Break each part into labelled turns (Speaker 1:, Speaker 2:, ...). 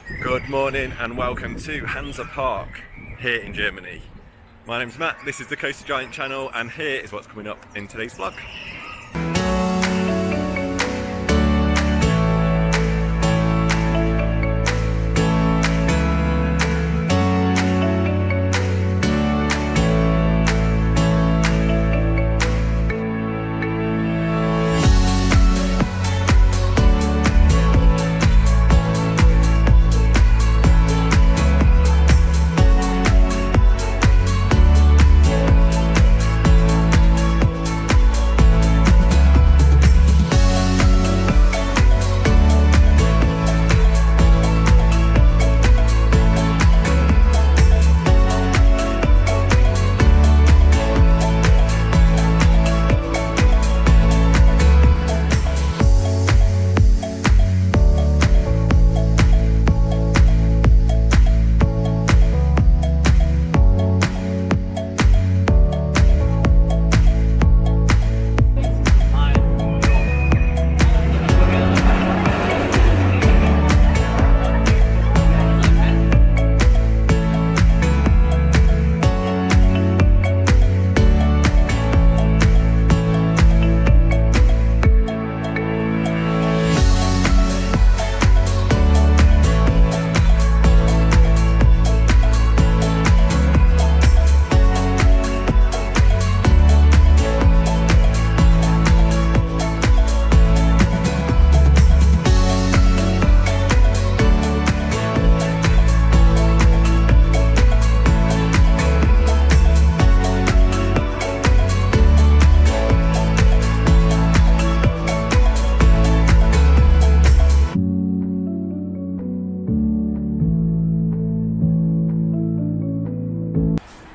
Speaker 1: Good morning and welcome to Hansa Park here in Germany. My name's Matt, this is the Coaster Giant channel, and here is what's coming up in today's vlog.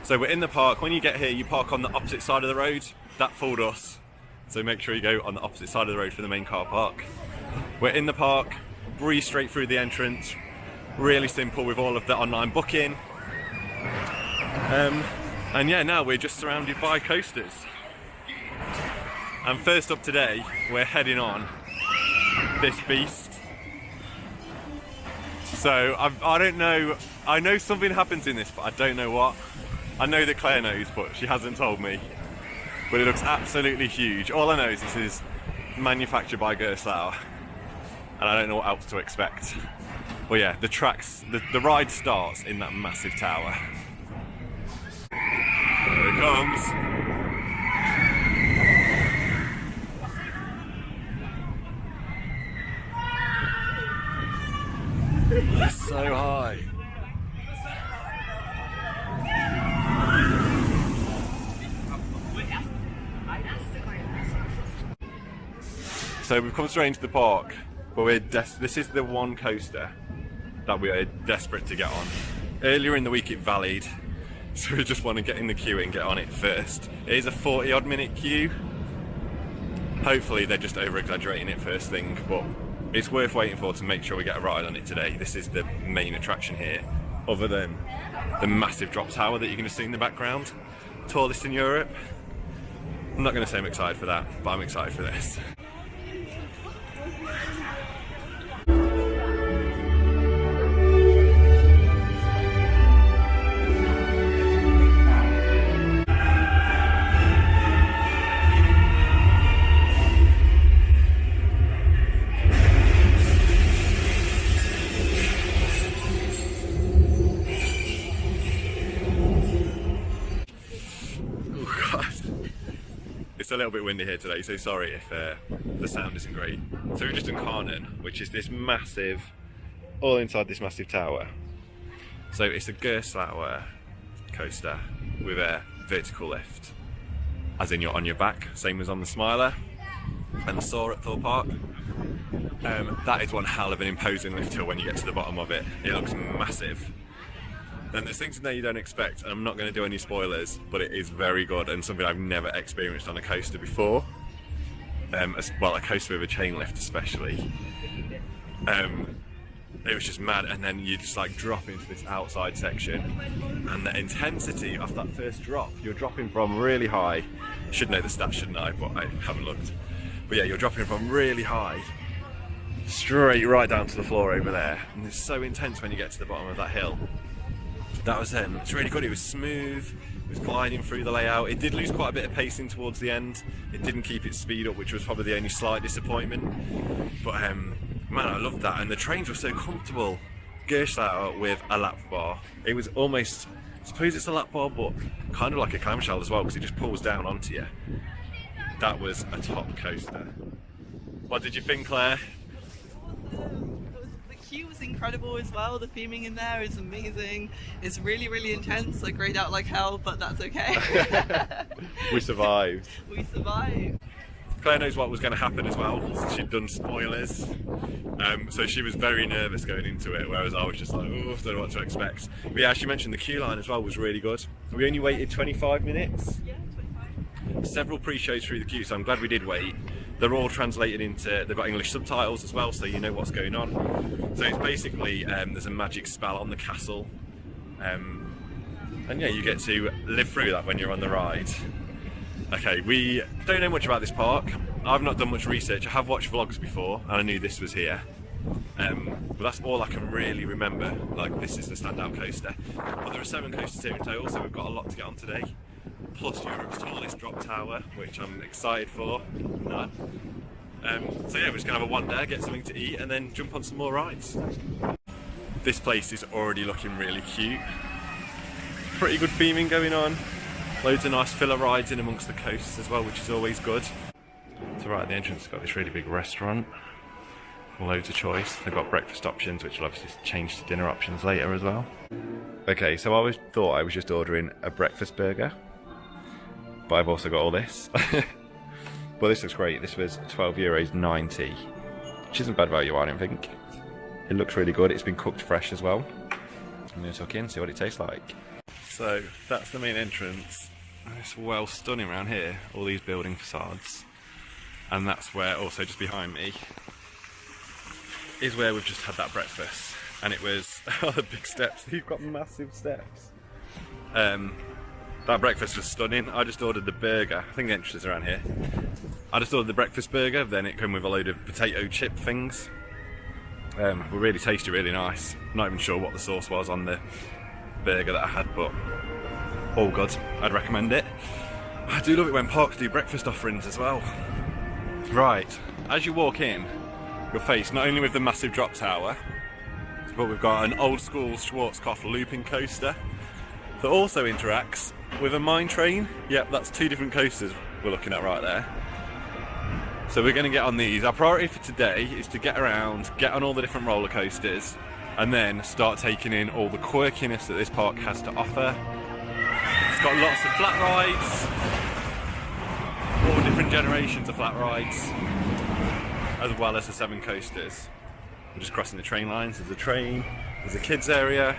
Speaker 1: So we're in the park. When you get here, you park on the opposite side of the road. That fooled us. So make sure you go on the opposite side of the road for the main car park. We're in the park, breeze straight through the entrance. Really simple with all of the online booking. And yeah, now we're just surrounded by coasters. And first up today, we're heading on this beast. So I don't know, I know something happens in this, but I don't know what. I know that Claire knows, but she hasn't told me. But it looks absolutely huge. All I know is this is manufactured by Gerstlauer, and I don't know what else to expect. But yeah, the ride starts in that massive tower. Here it comes. It's so high. So we've come straight into the park, but this is the one coaster that we are desperate to get on. Earlier in the week it valied, so we just want to get in the queue and get on it first. It is a 40 odd minute queue. Hopefully they're just over exaggerating it first thing, but it's worth waiting for to make sure we get a ride on it today. This is the main attraction here, other than the massive drop tower that you're going to see in the background. Tallest in Europe. I'm not going to say I'm excited for that, but I'm excited for this. It's a little bit windy here today, so sorry if the sound isn't great. So we're just in Carnan, which is this massive, all inside this massive tower. So it's a Gerstlauer coaster with a vertical lift, as in you're on your back, same as on the Smiler and the Soar at Thor Park. That is one hell of an imposing lift hill when you get to the bottom of it. It looks massive. And there's things in there you don't expect, and I'm not going to do any spoilers, but it is very good and something I've never experienced on a coaster before. Well, a coaster with a chain lift especially. It was just mad, and then you just like drop into this outside section, and the intensity of that first drop, you're dropping from really high. Should know the stats, shouldn't I? But I haven't looked. But yeah, you're dropping from really high straight right down to the floor over there, and it's so intense when you get to the bottom of that hill. That was it's really good. It was smooth, it was gliding through the layout. It did lose quite a bit of pacing towards the end. It didn't keep its speed up, which was probably the only slight disappointment. But man, I loved that, and the trains were so comfortable. Gerstlauer with a lap bar. It was almost, I suppose it's a lap bar, but kind of like a clamshell as well, because it just pulls down onto you. That was a top coaster. What did you think, Claire?
Speaker 2: The queue was incredible as well. The theming in there is amazing. It's really, really intense. I grayed out like hell, but that's okay.
Speaker 1: We survived.
Speaker 2: We survived.
Speaker 1: Claire knows what was going to happen as well. She'd done spoilers, so she was very nervous going into it, whereas I was just like, oh, I don't know what to expect. But yeah, she mentioned the queue line as well was really good. We only waited 25 minutes.
Speaker 2: Yeah, 25.
Speaker 1: Several pre-shows through the queue, so I'm glad we did wait. They're all translated into, they've got English subtitles as well, so you know what's going on. So it's basically, there's a magic spell on the castle, and yeah, you get to live through that when you're on the ride. Okay, we don't know much about this park. I've not done much research. I have watched vlogs before, and I knew this was here. But that's all I can really remember. Like, this is the standout coaster. But there are 7 coasters here in total, so we've got a lot to get on today. Plus Europe's tallest drop tower, which I'm excited for. No. So yeah, we're just gonna have a wander, get something to eat, and then jump on some more rides. This place is already looking really cute. Pretty good theming going on. Loads of nice filler rides in amongst the coasts as well, which is always good. So right at the entrance, we've got this really big restaurant. Loads of choice. They've got breakfast options, which will obviously change to dinner options later as well. Okay, so I thought I was just ordering a breakfast burger, but I've also got all this. But this looks great. This was €12.90, which isn't bad value, I don't think. It looks really good. It's been cooked fresh as well. I'm going to tuck in, see what it tastes like. So that's the main entrance. It's well stunning around here, all these building facades. And that's where, also just behind me, is where we've just had that breakfast. And it was, oh, the big steps. You've got massive steps. That breakfast was stunning. I just ordered the burger. I think the entrance is around here. I just ordered the breakfast burger, then it came with a load of potato chip things. Were really tasty, really nice. Not even sure what the sauce was on the burger that I had, but all good. I'd recommend it. I do love it when parks do breakfast offerings as well. Right, as you walk in, you're faced not only with the massive drop tower, but we've got an old school Schwarzkopf looping coaster that also interacts with a mine train. Yep, that's 2 different coasters we're looking at right there. So we're going to get on these. Our priority for today is to get around, get on all the different roller coasters, and then start taking in all the quirkiness that this park has to offer. It's got lots of flat rides, all different generations of flat rides, as well as the 7 coasters. We're just crossing the train lines. There's a train, there's a kids area,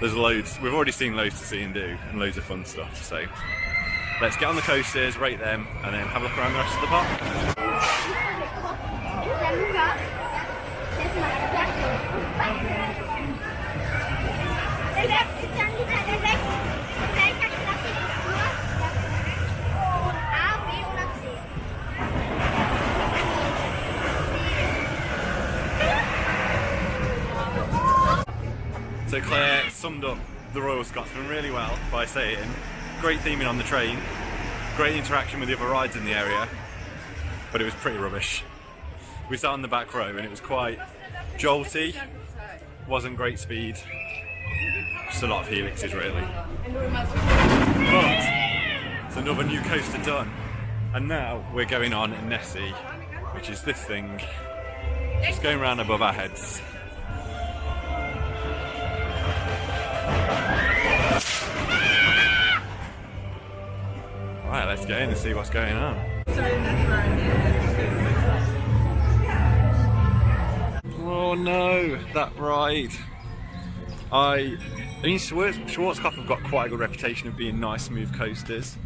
Speaker 1: there's loads. We've already seen loads to see and do, and loads of fun stuff. So let's get on the coasters, rate them, and then have a look around the rest of the park. So Claire summed up the Royal Scotsman really well by saying, great theming on the train, great interaction with the other rides in the area, but it was pretty rubbish. We sat on the back row and it was quite jolty, wasn't great speed, just a lot of helixes really. But it's another new coaster done, and now we're going on Nessie, which is this thing, just going round above our heads. Right, let's get in and see what's going on. Oh no, that ride. I mean, Schwarzkopf have got quite a good reputation of being nice, smooth coasters.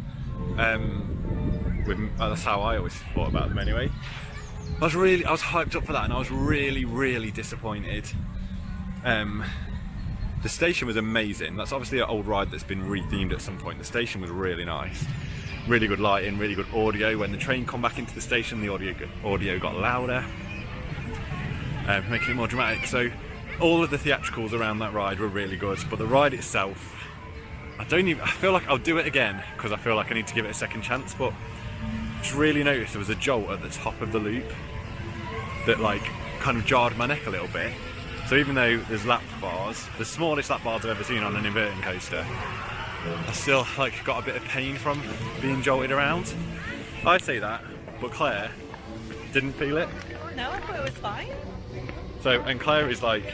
Speaker 1: That's how I always thought about them anyway. I was hyped up for that, and I was really disappointed. The station was amazing. That's obviously an old ride that's been rethemed at some point. The station was really nice. Really good lighting, really good audio. When the train come back into the station, the audio got louder. making it more dramatic. So all of the theatricals around that ride were really good, but the ride itself, I feel like I'll do it again because I feel like I need to give it a second chance, but I just really noticed there was a jolt at the top of the loop that like kind of jarred my neck a little bit. So even though there's lap bars, the smallest lap bars I've ever seen on an inverting coaster, I still like got a bit of pain from being jolted around. I'd say that, but Claire didn't feel it.
Speaker 2: No, I thought it was fine.
Speaker 1: So, and Claire is like,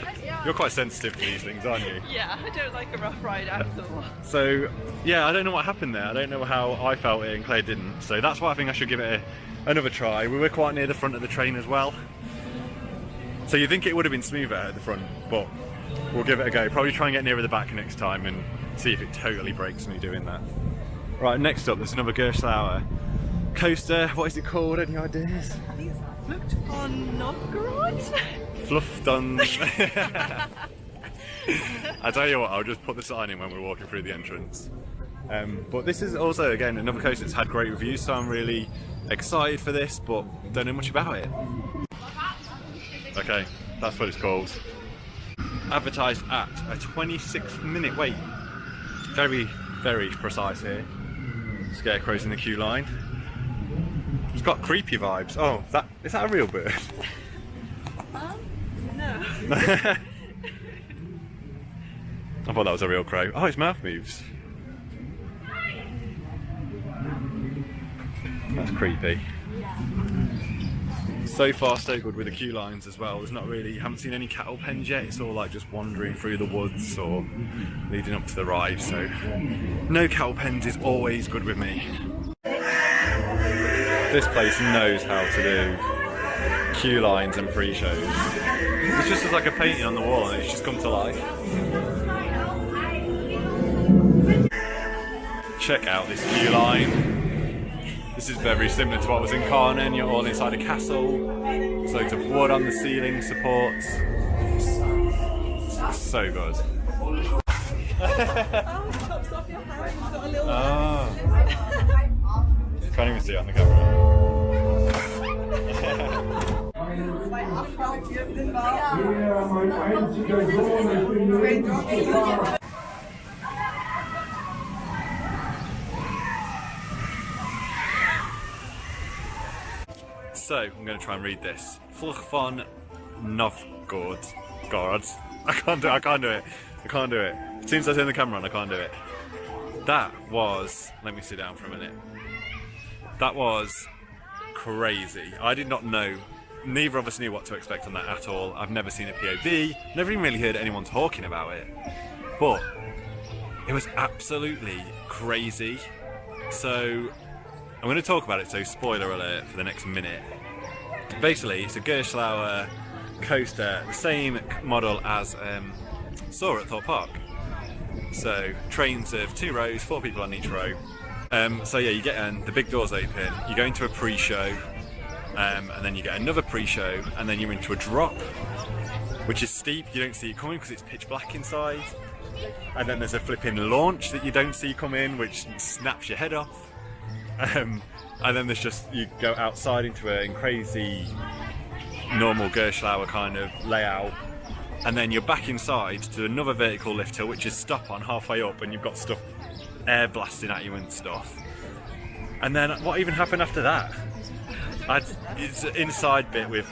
Speaker 1: you're quite sensitive to these things, aren't you?
Speaker 2: Yeah, I don't like a rough ride at all.
Speaker 1: So, yeah, I don't know what happened there. I don't know how I felt it and Claire didn't. So that's why I think I should give it another try. We were quite near the front of the train as well. So you'd think it would have been smoother at the front, but we'll give it a go. Probably try and get nearer the back next time and see if it totally breaks me doing that. Right, next up, there's another Gerstlauer coaster. What is it called? Any ideas?
Speaker 2: I think it's Flucht von Novgorod.
Speaker 1: Fluffdon. I tell you what, I'll just put the sign in when we're walking through the entrance. But this is also, again, another coaster that's had great reviews, so I'm really excited for this, but don't know much about it. Okay, that's what it's called. Advertised at a 26-minute wait. Very, very precise here. Scarecrows in the queue line. It's got creepy vibes. Oh, is that a real bird?
Speaker 2: No.
Speaker 1: I thought that was a real crow. Oh, its mouth moves. That's creepy. So far so good with the queue lines as well. There's not really, you haven't seen any cattle pens yet. It's all like just wandering through the woods or leading up to the ride. So no cattle pens is always good with me. This place knows how to do queue lines and pre-shows. It's just like a painting on the wall and it's just come to life. Check out this queue line. This is very similar to what was in Carnen. You're all inside a castle. There's loads of wood on the ceiling, supports. It's so good.
Speaker 2: Oh, it chops off your hand. It's got a little
Speaker 1: Can't even see it on the camera. So, I'm going to try and read this. Flucht von Novgorod. I can't do it. As soon as I turn the camera on, I can't do it. That was... Let me sit down for a minute. That was crazy. I did not know... Neither of us knew what to expect on that at all. I've never seen a POV. Never even really heard anyone talking about it. But it was absolutely crazy. So... I'm going to talk about it, so spoiler alert for the next minute. Basically, it's a Gerstlauer coaster, the same model as saw at Thorpe Park. So, trains of 2 rows, 4 people on each row. So yeah, you get in, the big doors open, you go into a pre-show, and then you get another pre-show, and then you're into a drop, which is steep, you don't see it coming because it's pitch black inside. And then there's a flipping launch that you don't see come in, which snaps your head off. And then there's just, you go outside into a crazy normal Gerstlauer kind of layout, and then you're back inside to another vertical lift hill, which is stop on halfway up, and you've got stuff air blasting at you and stuff. And then what even happened after that? It's an inside bit with,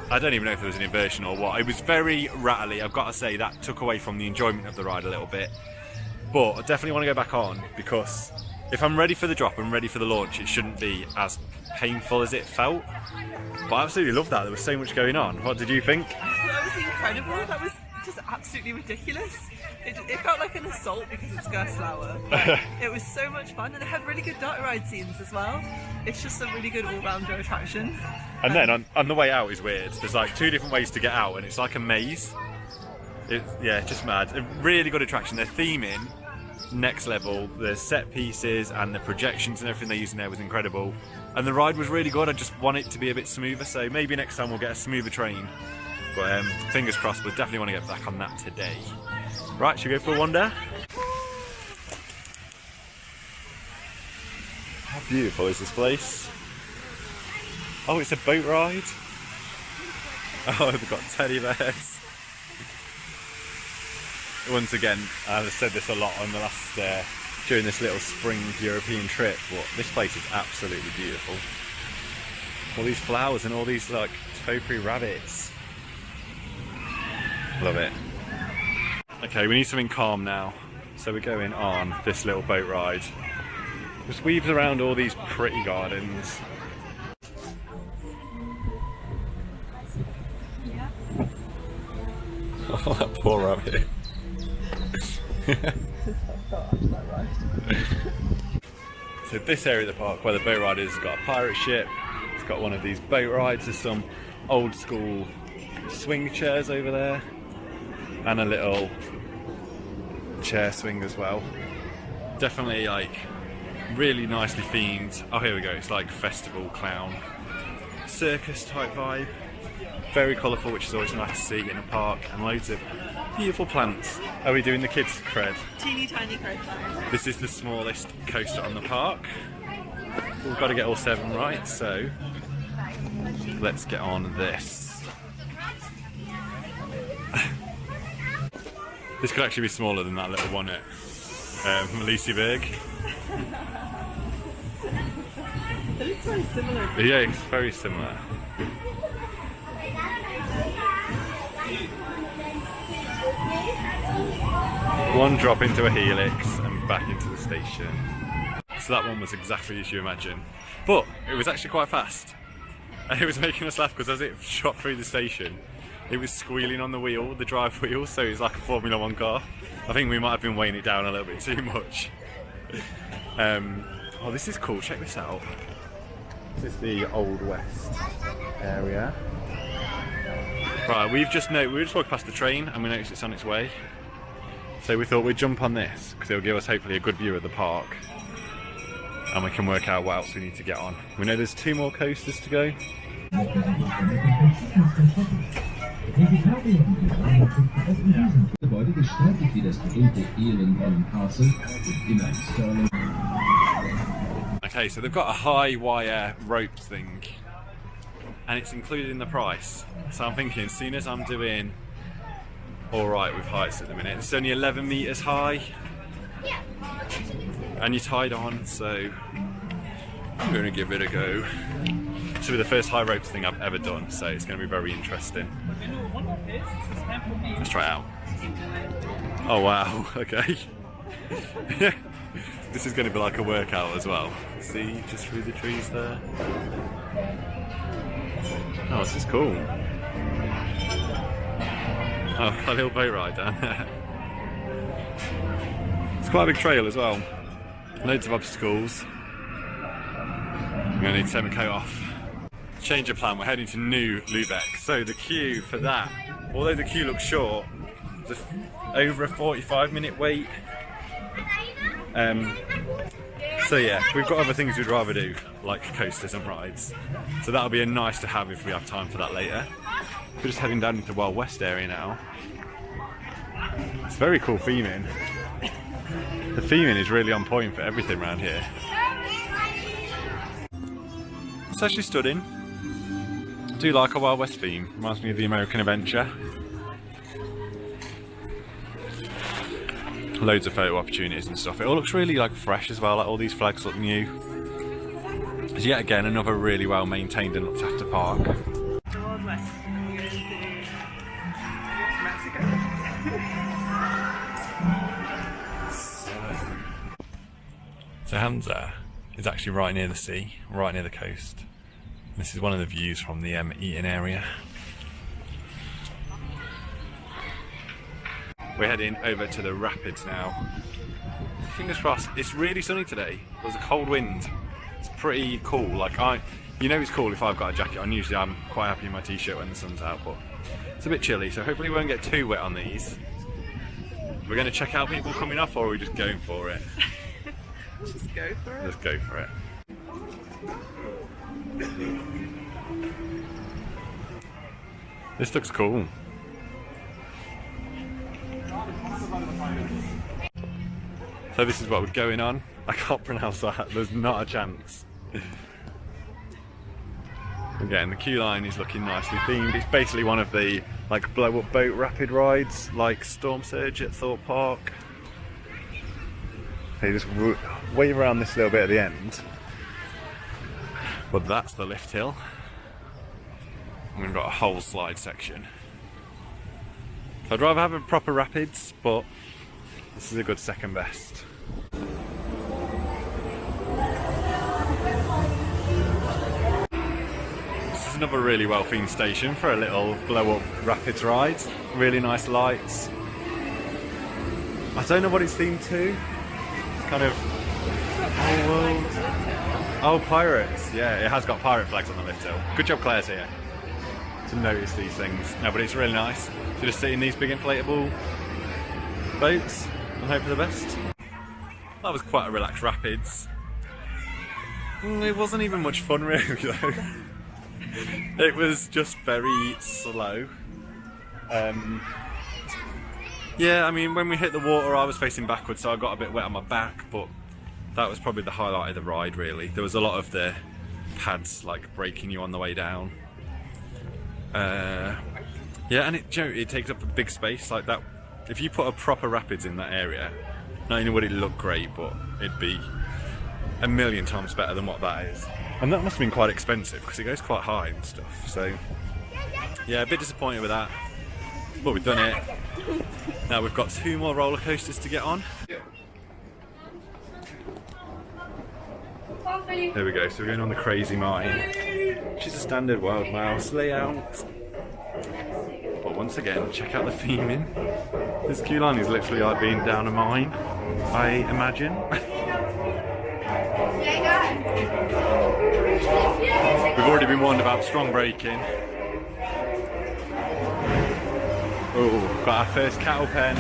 Speaker 1: I don't even know if there was an inversion or what. It was very rattly. I've got to say that took away from the enjoyment of the ride a little bit. But I definitely want to go back on, because if I'm ready for the drop and ready for the launch, it shouldn't be as painful as it felt. But I absolutely loved that. There was so much going on. What did you think?
Speaker 2: I thought that was incredible. That was just absolutely ridiculous. It felt like an assault because it's Gerstlauer. It was so much fun, and it had really good dark ride scenes as well. It's just a really good all-rounder attraction.
Speaker 1: And then on the way out is weird. There's like 2 different ways to get out, and it's like a maze. Yeah, just mad. A really good attraction. Their theming, next level. The set pieces and the projections and everything they used in there was incredible. And the ride was really good. I just want it to be a bit smoother, so maybe next time we'll get a smoother train. But fingers crossed, we'll definitely want to get back on that today. Right, should we go for a wander? How beautiful is this place? Oh, it's a boat ride. Oh, they've got teddy bears. Once again, I've said this a lot on the last, during this little spring European trip, but this place is absolutely beautiful. All these flowers and all these like topiary rabbits. Love it. Okay, we need something calm now. So we're going on this little boat ride. Just weaves around all these pretty gardens. Oh, that poor rabbit. So this area of the park where the boat ride is, has got a pirate ship, it's got one of these boat rides, there's some old school swing chairs over there, and a little chair swing as well. Definitely like really nicely themed. Oh, here we go, it's like festival clown circus type vibe. Very colourful, which is always nice to see in a park, and loads of beautiful plants. Are we doing the kids cred?
Speaker 2: Teeny tiny coaster.
Speaker 1: This is the smallest coaster on the park. We've got to get all 7 right, so let's get on this. This could actually be smaller than that little one at Liseberg.
Speaker 2: It looks very similar.
Speaker 1: Yeah, it's very similar. One drop into a helix and back into the station. So that one was exactly as you imagine. But it was actually quite fast. And it was making us laugh because as it shot through the station, it was squealing on the wheel, the drive wheel, so it was like a Formula 1 car. I think we might have been weighing it down a little bit too much. Oh, this is cool, check this out. This is the Old West area. Right, we were just walking past the train and we noticed it's on its way. So we thought we'd jump on this because it'll give us hopefully a good view of the park. And we can work out what else we need to get on. We know there's 2 more coasters to go. Okay, so they've got a high wire rope thing. And it's included in the price. So I'm thinking, seeing as I'm doing alright with heights at the minute, it's only 11 metres high. And you're tied on, so I'm going to give it a go. This will be the first high ropes thing I've ever done, so it's going to be very interesting. Let's try it out. Oh wow, okay. This is going to be like a workout as well. See, just through the trees there. Oh, this is cool. Oh, got a little boat ride down there. It's quite a big trail as well. Loads of obstacles. I'm going to need to take my coat off. Change of plan, we're heading to New Lübeck. So the queue for that, although the queue looks short, there's over a 45-minute wait. So yeah, we've got other things we'd rather do, like coasters and rides. So that'll be a nice to have if we have time for that later. We're just heading down into the Wild West area now. It's very cool theming. The theming is really on point for everything around here. It's actually stunning. I do like a Wild West theme. Reminds me of the American Adventure. Loads of photo opportunities and stuff. It all looks really like fresh as well. Like all these flags look new. It's yet again another really well maintained and looked after park.
Speaker 2: The Wild West. We're going to Mexico.
Speaker 1: So Hansa is actually right near the sea, right near the coast. This is one of the views from the eating area. We're heading over to the rapids now. Fingers crossed. It's really sunny today. There's a cold wind. It's pretty cool. Like you know, it's cool if I've got a jacket on. Usually I'm quite happy in my t-shirt when the sun's out, but it's a bit chilly. So hopefully we won't get too wet on these. We're going to check out people coming off, or are we just going for it?
Speaker 2: Just go for it.
Speaker 1: Let's go for it. This looks cool. So this is what we're going on. I can't pronounce that. There's not a chance. Again, the queue line is looking nicely themed. It's basically one of the like blow up boat rapid rides like Storm Surge at Thorpe Park. They just wave around this little bit at the end. But that's the lift hill. And we've got a whole slide section. I'd rather have a proper rapids, but this is a good second best. This is another really well themed station for a little blow up rapids ride. Really nice lights. I don't know what it's themed to. Kind of whole world. Oh, pirates. Yeah, it has got pirate flags on the lift hill. Good job Claire's here to notice these things. No, but it's really nice to just sit in these big inflatable boats and hope for the best. That was quite a relaxed rapids. It wasn't even much fun really though. It was just very slow. Yeah, I mean when we hit the water I was facing backwards so I got a bit wet on my back, but that was probably the highlight of the ride really. There was a lot of the pads like braking you on the way down. Yeah, and it takes up a big space like that. If you put a proper rapids in that area, not only would it look great, but it'd be a million times better than what that is. And that must have been quite expensive because it goes quite high and stuff. So yeah, a bit disappointed with that, but we've done it. Now we've got 2 more roller coasters to get on. There we go, so we're going on the Crazy Mine, which is a standard Wild Mouse layout. But once again, check out the theming. This queue line is literally like being down a mine, I imagine. We've already been warned about strong braking. Oh, got our first cattle pen.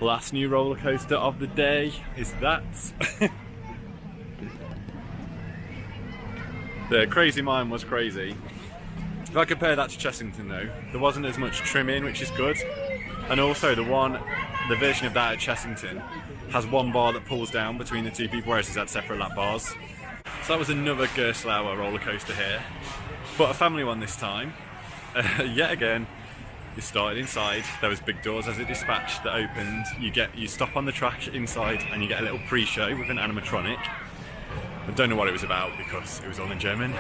Speaker 1: Last new roller coaster of the day is that. The Crazy Mine was crazy. If I compare that to Chessington though, there wasn't as much trimming, which is good. And also the version of that at Chessington has one bar that pulls down between the 2 people, whereas it's had separate lap bars. So that was another Gerstlauer roller coaster here, but a family one this time. Yet again, you started inside, there was big doors as it dispatched that opened, you stop on the track inside and you get a little pre-show with an animatronic. I don't know what it was about because it was all in German.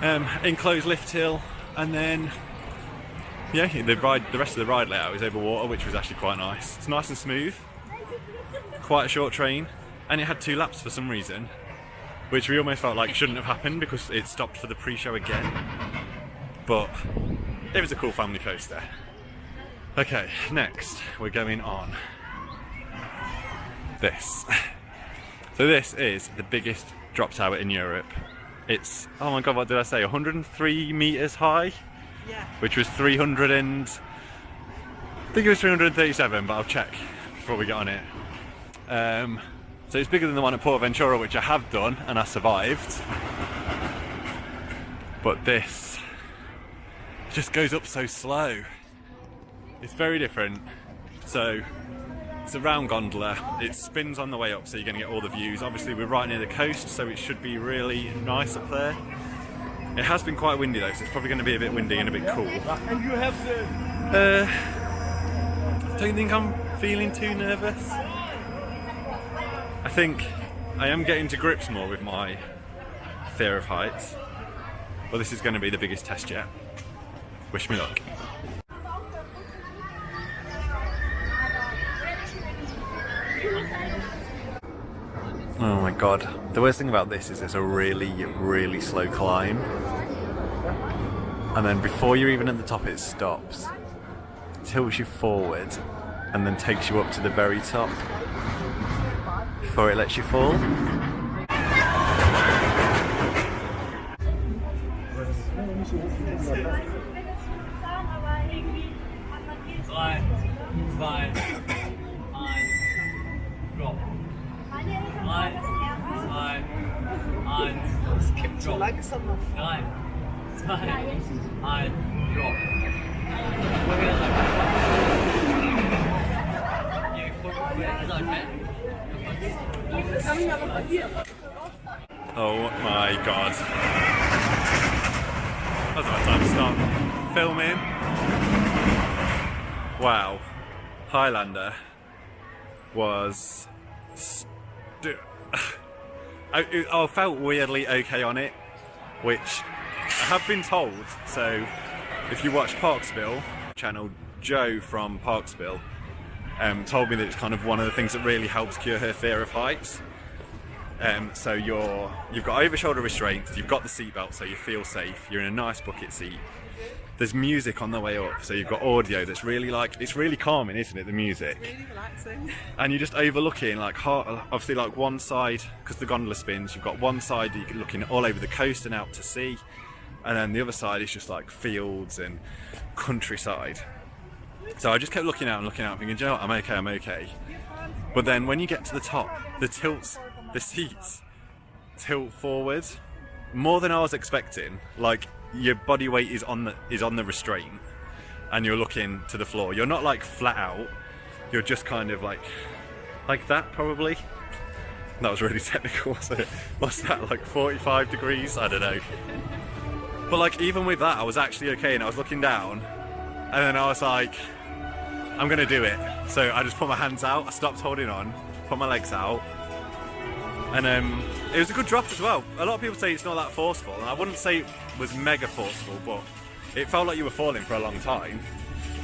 Speaker 1: Enclosed lift hill, and then yeah, the rest of the ride layout is over water, which was actually quite nice. It's nice and smooth, quite a short train, and it had 2 laps for some reason, which we almost felt like shouldn't have happened because it stopped for the pre-show again. But it was a cool family coaster. Okay, next we're going on this. So this is the biggest drop tower in Europe. It's, oh my god, what did I say, 103 meters high?
Speaker 2: Yeah.
Speaker 1: Which was 300 and, I think it was 337, but I'll check before we get on it. So it's bigger than the one at Port Ventura, which I have done and I survived. But this just goes up so slow. It's very different. So it's a round gondola, it spins on the way up so you're going to get all the views. Obviously we're right near the coast, so it should be really nice up there. It has been quite windy though, so it's probably going to be a bit windy and a bit cool.
Speaker 3: And you have the...
Speaker 1: Don't think I'm feeling too nervous. I think I am getting to grips more with my fear of heights. But this is going to be the biggest test yet. Wish me luck. Oh my god. The worst thing about this is it's a really, really slow climb. And then before you're even at the top it stops, tilts you forward, and then takes you up to the very top before it lets you fall.
Speaker 2: Put your legs on the floor.
Speaker 3: 9, 2, 1, drop. You
Speaker 1: Oh my god. That's about time to start filming. Wow. Highlander was... I felt weirdly okay on it, which I have been told. So if you watch Parksville channel, Joe from Parksville told me that it's kind of one of the things that really helps cure her fear of heights. So you've got over shoulder restraints, you've got the seatbelt so you feel safe, you're in a nice bucket seat. There's music on the way up, so you've got audio that's really it's really calming, isn't it, the music?
Speaker 2: It's really relaxing.
Speaker 1: And you're just overlooking, like, obviously, like one side, because the gondola spins, you've got one side that you're looking all over the coast and out to sea, and then the other side is just like fields and countryside. So I just kept looking out, thinking, you know what, I'm okay. But then when you get to the top, the seats tilt forward more than I was expecting. Like, your body weight is on the restraint and you're looking to the floor. You're not like flat out, you're just kind of like that probably. That was really technical, wasn't it? What's that, like 45 degrees? I don't know. But like, even with that I was actually okay, and I was looking down and then I was like, I'm gonna do it. So I just put my hands out, I stopped holding on, put my legs out, and it was a good drop as well. A lot of people say it's not that forceful, and I wouldn't say it was mega forceful, but it felt like you were falling for a long time.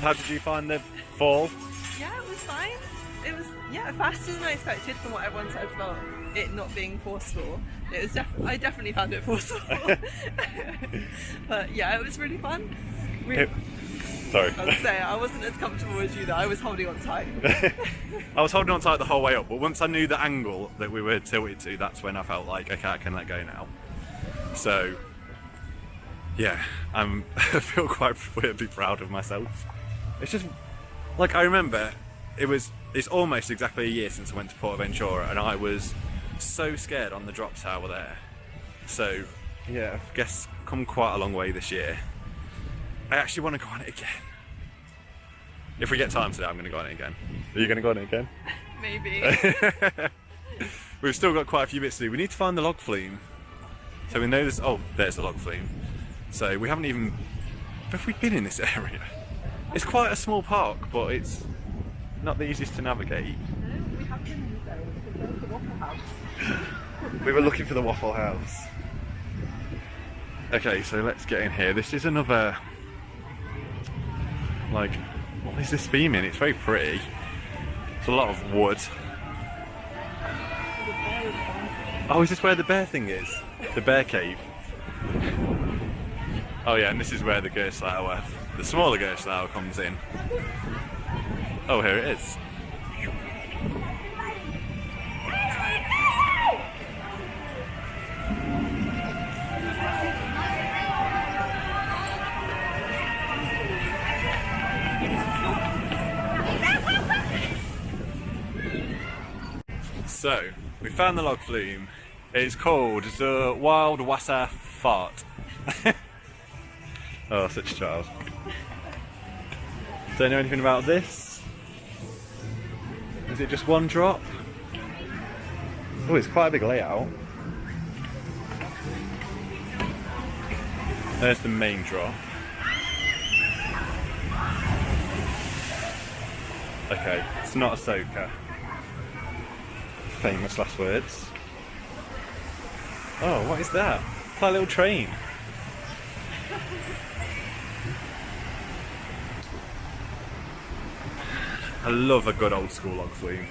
Speaker 1: How did you find the fall?
Speaker 2: Yeah, it was fine. It was, faster than I expected from what everyone says about it not being forceful. It was I definitely found it forceful. But yeah, it was really fun.
Speaker 1: Sorry.
Speaker 2: I would say I wasn't as comfortable as you though. I was holding on tight.
Speaker 1: I was holding on tight the whole way up, but once I knew the angle that we were tilted to, that's when I felt like, okay, I can let go now. So yeah, I feel quite weirdly proud of myself. It's just like, I remember it's almost exactly a year since I went to Portaventura, and I was so scared on the drop tower there. So yeah, I guess come quite a long way this year. I actually want to go on it again. If we get time today, I'm going to go on it again. Are you going to go on it again?
Speaker 2: Maybe.
Speaker 1: We've still got quite a few bits to do. We need to find the log flume. So we know there's... Oh, there's the log flume. So we haven't even... Have we been in this area? It's quite a small park, but it's not the easiest to navigate.
Speaker 2: No, we have been in this area because there's the Waffle House.
Speaker 1: We were looking for the Waffle House. Okay, so let's get in here. This is another... Like, what is this theme in? It's very pretty. It's a lot of wood. Oh, is this where the bear thing is? The bear cave? Oh yeah, and this is where the Gerstlauer, the smaller Gerstlauer comes in. Oh, here it is. So, we found the log flume. It's called the Wild Wasser Fart. Oh, such a child. Don't know anything about this. Is it just one drop? Oh, it's quite a big layout. There's the main drop. Okay, it's not a soaker. Famous last words. Oh, what is that? It's like a little train. I love a good old school log flume.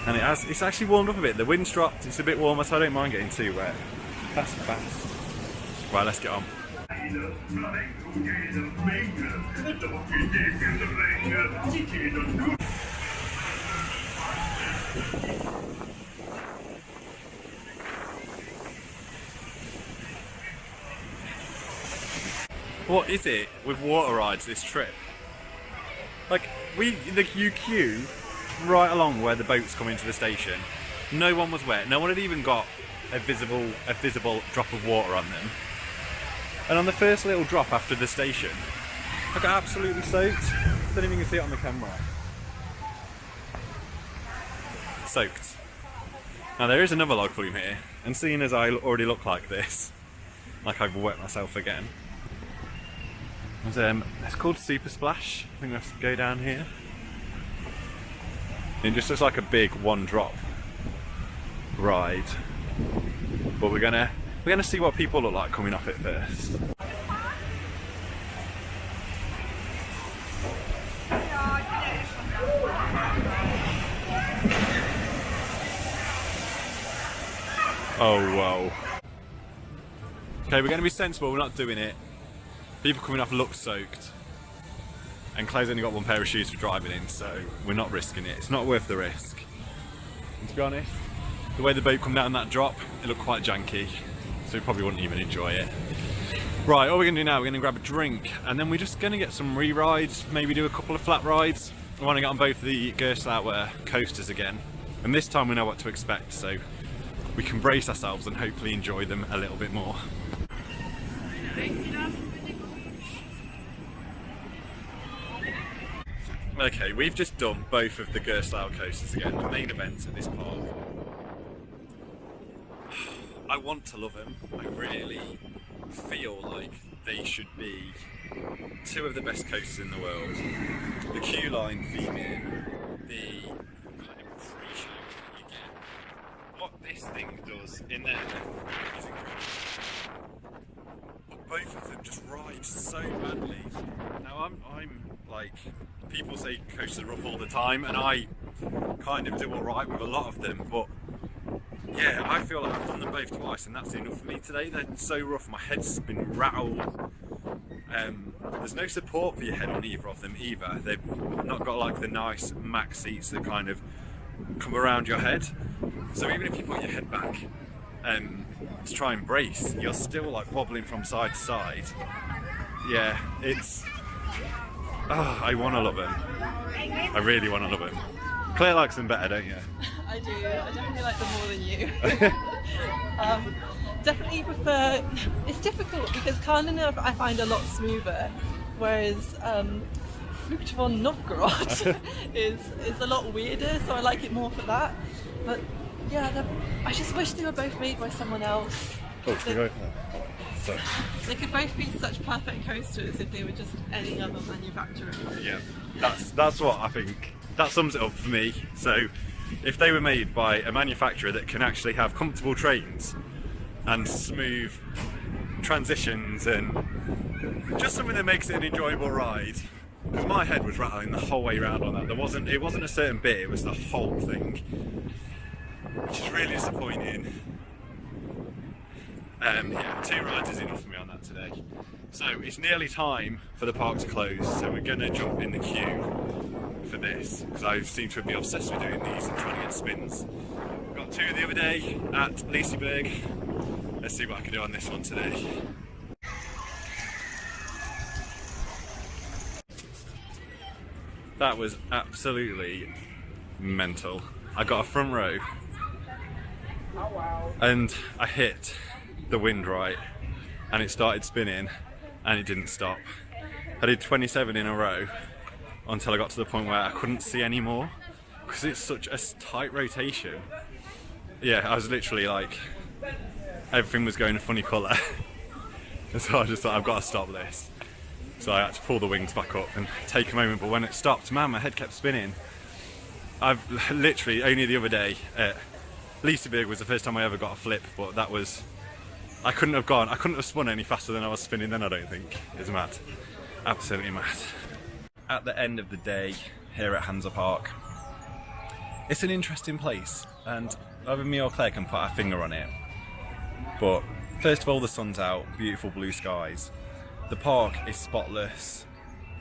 Speaker 1: And it's actually warmed up a bit. The wind's dropped, it's a bit warmer, so I don't mind getting too wet. That's fast. Right, let's get on. What is it with water rides this trip? Like, you queue right along where the boats come into the station. No one was wet. No one had even got a visible drop of water on them. And on the first little drop after the station, I got absolutely soaked. Don't even see it on the camera. Soaked. Now there is another log flume here, and seeing as I already look like this, like I've wet myself again, it's called Super Splash. I think we have to go down here. It just looks like a big one drop ride, but we're gonna see what people look like coming off it first. Oh whoa. Okay, we're going to be sensible, we're not doing it. People coming off look soaked. And Claire's only got one pair of shoes for driving in, so we're not risking it. It's not worth the risk. And to be honest, the way the boat come down that drop, it looked quite janky. So we probably wouldn't even enjoy it. Right, all we're going to do now, we're going to grab a drink. And then we're just going to get some re-rides, maybe do a couple of flat rides. I want to get on both the Gerstlauer coasters again. And this time we know what to expect, so we can brace ourselves and hopefully enjoy them a little bit more. Okay, we've just done both of the Gerstlauer coasters again, the main events at this park. I want to love them. I really feel like they should be two of the best coasters in the world. The queue line theming, the kind of pre-show that you get. What this thing does in there is incredible. But both of them just ride so badly. Now I'm like, people say coasters are rough all the time, and I kind of do alright with a lot of them, but yeah, I feel like I've done them both twice and that's enough for me today. They're so rough, my head's been rattled. There's no support for your head on either of them either. They've not got like the nice max seats that kind of come around your head. So even if you put your head back to try and brace, you're still like wobbling from side to side. Yeah, it's... Oh, I want to love them. I really want to love them. Claire likes them better, don't you?
Speaker 2: I do. I definitely like them more than you. Definitely prefer. It's difficult because Carnan I find a lot smoother, whereas Flucht von Novgorod is a lot weirder. So I like it more for that. But yeah, I just wish they were both made by someone else.
Speaker 1: Oh, should we go for that? So.
Speaker 2: They could both be such perfect coasters if they were just any other manufacturer.
Speaker 1: Yeah, that's what I think. That sums it up for me. So, if they were made by a manufacturer that can actually have comfortable trains and smooth transitions and just something that makes it an enjoyable ride. Because my head was rattling the whole way around on that. It wasn't a certain bit, it was the whole thing. Which is really disappointing. Yeah, 2 rides is enough for me on that today. So it's nearly time for the park to close, so we're going to jump in the queue for this, because I seem to be obsessed with doing these and trying to get spins. We got 2 the other day at Liseberg. Let's see what I can do on this one today. That was absolutely mental. I got a front row and I hit the wind right and it started spinning and it didn't stop. I did 27 in a row until I got to the point where I couldn't see any more because it's such a tight rotation. Yeah, I was literally like, everything was going a funny colour. So I just thought, I've got to stop this. So I had to pull the wings back up and take a moment, but when it stopped, man, my head kept spinning. I've literally, only the other day, Liseberg was the first time I ever got a flip, but that was, I couldn't have spun any faster than I was spinning then, I don't think. It's mad. Absolutely mad. At the end of the day, here at Hansa Park, it's an interesting place, and either me or Claire can put our finger on it. But first of all, the sun's out, beautiful blue skies. The park is spotless.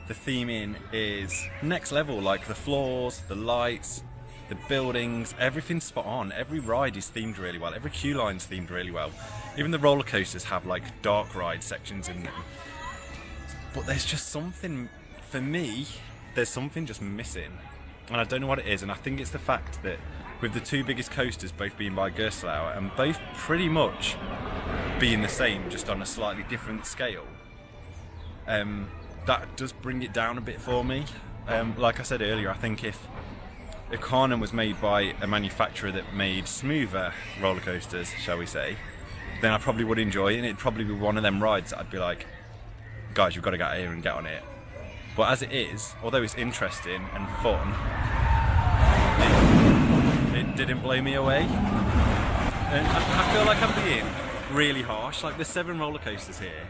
Speaker 1: The theming is next level, like the floors, the lights, the buildings, everything's spot on. Every ride is themed really well. Every queue line's themed really well. Even the roller coasters have like dark ride sections in them. But there's just something, for me, there's something just missing. And I don't know what it is, and I think it's the fact that with the two biggest coasters both being by Gerstlauer and both pretty much being the same, just on a slightly different scale. That does bring it down a bit for me. Like I said earlier, I think if Carnan was made by a manufacturer that made smoother roller coasters, shall we say, then I probably would enjoy it, and it'd probably be one of them rides that I'd be like, guys, you've got to get out here and get on it. But as it is, although it's interesting and fun, it didn't blow me away. And I feel like I'm being really harsh. Like, there's 7 roller coasters here.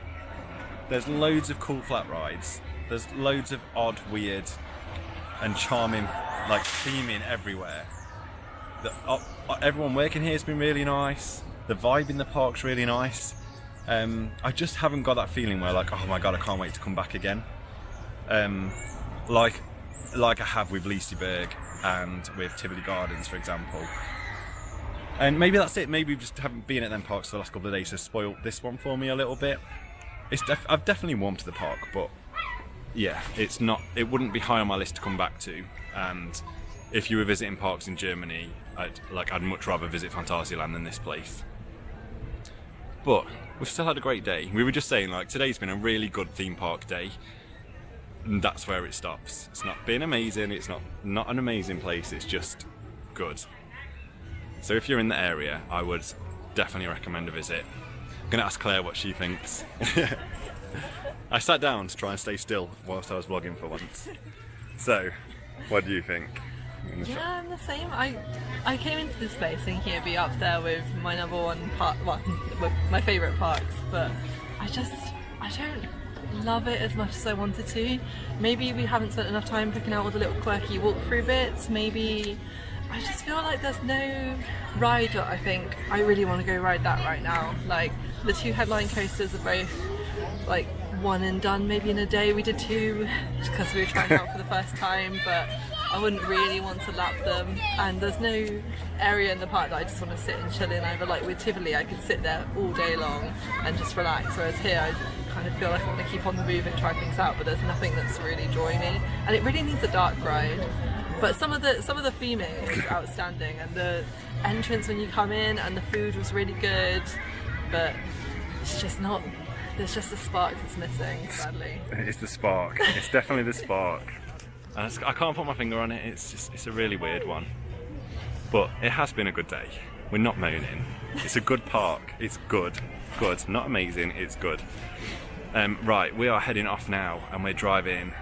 Speaker 1: There's loads of cool flat rides. There's loads of odd, weird and charming, like, theming everywhere. Everyone working here has been really nice. The vibe in the park's really nice. I just haven't got that feeling where, like, oh my god, I can't wait to come back again. Like I have with Liseberg and with Tivoli Gardens, for example. And maybe that's it. Maybe we just haven't been at them parks for the last couple of days, so spoiled this one for me a little bit. I've definitely warmed to the park, but yeah, it wouldn't be high on my list to come back to. And if you were visiting parks in Germany, I'd much rather visit Phantasialand than this place. But we've still had a great day. We were just saying, like, today's been a really good theme park day, and that's where it stops. It's not been amazing, it's not an amazing place, it's just good. So if you're in the area, I would definitely recommend a visit. I'm gonna ask Claire what she thinks. I sat down to try and stay still whilst I was vlogging for once. So, what do you think?
Speaker 2: Yeah, I'm the same. I came into this place thinking it'd be up there with my number one park, well, with my favourite parks, but I don't love it as much as I wanted to. Maybe we haven't spent enough time picking out all the little quirky walkthrough bits. Maybe I just feel like there's no ride that I think I really want to go ride that right now. Like, the 2 headline coasters are both like one and done, maybe in a day. We did 2 just because we were trying out for the first time, but I wouldn't really want to lap them, and there's no area in the park that I just want to sit and chill in over. Like with Tivoli, I could sit there all day long and just relax, whereas here I kind of feel like I want to keep on the move and try things out, but there's nothing that's really drawing me, and it really needs a dark ride. But some of the theming is outstanding, and the entrance when you come in, and the food was really good, but it's just not, there's just a spark that's missing, sadly.
Speaker 1: It's the spark, it's definitely the spark. I can't put my finger on it, it's a really weird one. But it has been a good day. We're not moaning. It's a good park. It's good. Good. Not amazing, it's good. Right, we are heading off now and we're driving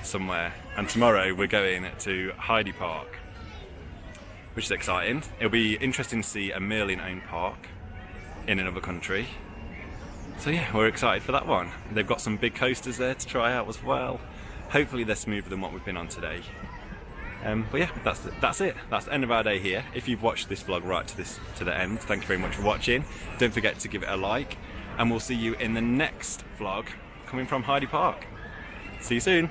Speaker 1: somewhere. And tomorrow we're going to Hansa Park, which is exciting. It'll be interesting to see a Merlin-owned park in another country. So yeah, we're excited for that one. They've got some big coasters there to try out as well. Hopefully they're smoother than what we've been on today. But yeah, that's it. That's the end of our day here. If you've watched this vlog right to the end, thank you very much for watching. Don't forget to give it a like, and we'll see you in the next vlog coming from Hansa Park. See you soon.